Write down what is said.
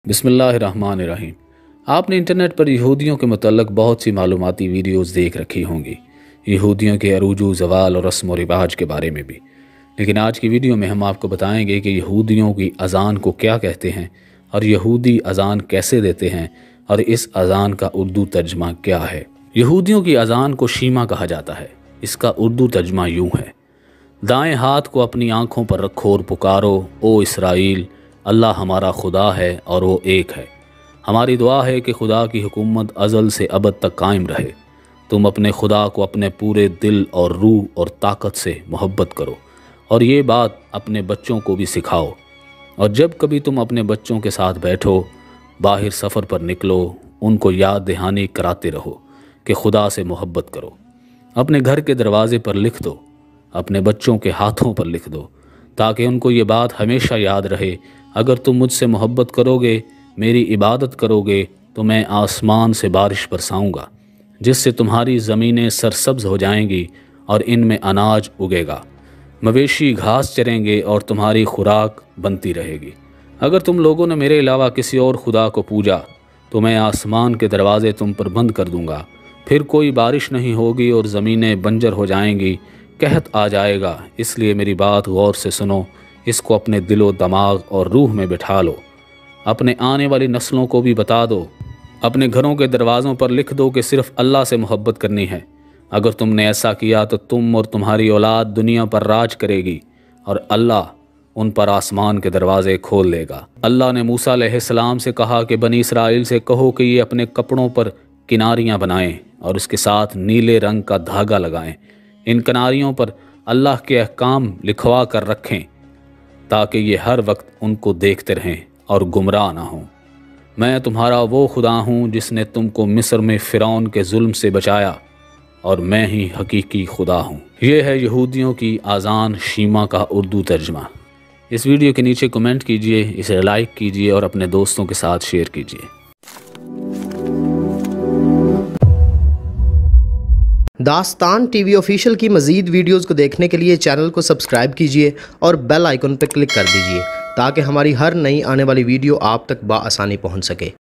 बिस्मिल्लाहिर्रहमानिर्रहीम। आपने इंटरनेट पर यहूदियों के मुतल्लक बहुत सी मालूमाती वीडियोज़ देख रखी होंगी, यहूदियों के अरूजू ज़वाल और रस्म व रिवाज के बारे में भी। लेकिन आज की वीडियो में हम आपको बताएंगे कि यहूदियों की अज़ान को क्या कहते हैं और यहूदी अज़ान कैसे देते हैं और इस अज़ान का उर्दू तर्जमा क्या है। यहूदियों की अज़ान को शीमा कहा जाता है। इसका उर्दू तर्जमा यूँ है: दाएं हाथ को अपनी आँखों पर रखो और पुकारो, ओ इसराइल, अल्लाह हमारा खुदा है और वो एक है। हमारी दुआ है कि खुदा की हुकूमत अज़ल से अबद तक कायम रहे। तुम अपने खुदा को अपने पूरे दिल और रूह और ताकत से मोहब्बत करो और ये बात अपने बच्चों को भी सिखाओ। और जब कभी तुम अपने बच्चों के साथ बैठो, बाहर सफ़र पर निकलो, उनको याद दहानी कराते रहो कि खुदा से मोहब्बत करो। अपने घर के दरवाज़े पर लिख दो, अपने बच्चों के हाथों पर लिख दो, ताकि उनको ये बात हमेशा याद रहे, अगर तुम मुझसे मोहब्बत करोगे, मेरी इबादत करोगे, तो मैं आसमान से बारिश बरसाऊंगा, जिससे तुम्हारी ज़मीनें सरसब्ज हो जाएंगी और इनमें अनाज उगेगा, मवेशी घास चरेंगे और तुम्हारी खुराक बनती रहेगी। अगर तुम लोगों ने मेरे अलावा किसी और खुदा को पूजा, तो मैं आसमान के दरवाज़े तुम पर बंद कर दूंगा, फिर कोई बारिश नहीं होगी और ज़मीनें बंजर हो जाएंगी, कहत आ जाएगा। इसलिए मेरी बात गौर से सुनो, इसको अपने दिलो दिमाग और रूह में बिठा लो। अपने आने वाली नस्लों को भी बता दो, अपने घरों के दरवाज़ों पर लिख दो कि सिर्फ़ अल्लाह से मोहब्बत करनी है। अगर तुमने ऐसा किया तो तुम और तुम्हारी औलाद दुनिया पर राज करेगी और अल्लाह उन पर आसमान के दरवाज़े खोल देगा। अल्लाह ने मूसा अलैहिस्सलाम से कहा कि बनी इसराइल से कहो कि ये अपने कपड़ों पर किनारियाँ बनाएं और उसके साथ नीले रंग का धागा लगाएं। इन किनारियों पर अल्लाह के अहकाम लिखवा कर रखें, ताकि ये हर वक्त उनको देखते रहें और गुमराह ना हों। मैं तुम्हारा वो खुदा हूँ जिसने तुमको मिस्र में फ़िरौन के जुल्म से बचाया, और मैं ही हकीकी खुदा हूँ। ये है यहूदियों की अज़ान शीमा का उर्दू तर्जमा। इस वीडियो के नीचे कमेंट कीजिए, इसे लाइक कीजिए और अपने दोस्तों के साथ शेयर कीजिए। दास्तान टीवी ऑफिशियल की मज़ीद वीडियोज़ को देखने के लिए चैनल को सब्सक्राइब कीजिए और बेल आइकन पर क्लिक कर दीजिए, ताकि हमारी हर नई आने वाली वीडियो आप तक बआसानी पहुंच सके।